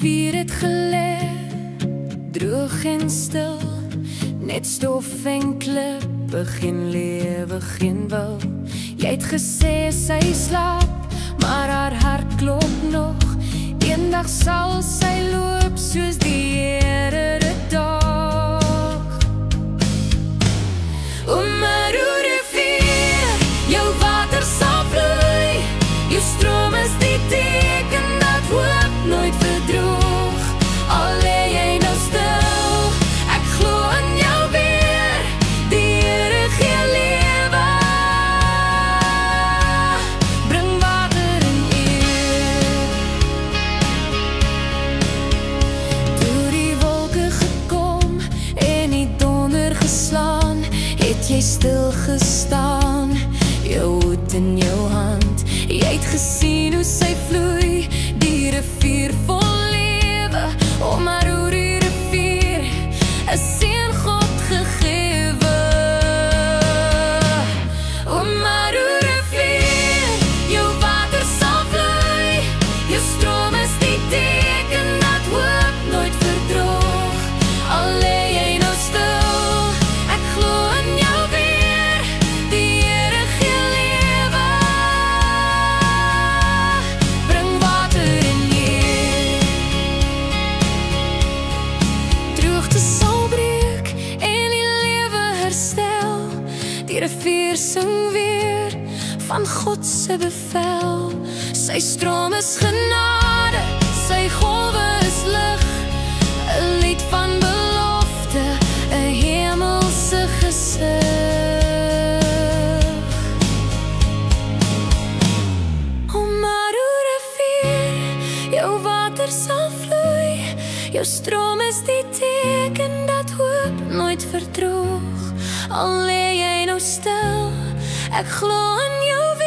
rivier het gelê, droog en stil, net stof en klippe, geen lewe, geen wil. Jy het gesê sy slaap, maar haar hart klop nog. Eendag sal sy loop soos die Here dit dag. O Maroe rivier, jou water sal vloei, jou stroom is die teken dat hoop nooit verdroog. Al lê jy nou stil, ek glo in jou weer, die Here gee lewe, bring water en eer. Toe die wolke gekom en die donder geslaan, het jy stil gestaan, jou hoed in jou hand. Jy het gesien hoe sy vloei, die rivier vol lewe. O Maroe rivier, 'n seën God gegewe. O Maroe rivier, jou water sal vloei, jou stroom is die teken dat hoop nooit verdroog. Al lê jy nou stil, ek glo in jou weer, die Here gee lewe, bring water en eer. Droogte sal breek en die lewe herstel, die rivier sing weer van God se bevel. Sy stroom is genade, sy golwe is lig, 'n lied van belofte, 'n hemelse gesig. O Maroe rivier, jou water sal vloei, jou stroom is die teken dat hoop nooit verdroog. Al lê jy nou stil, ek glo in jou weer.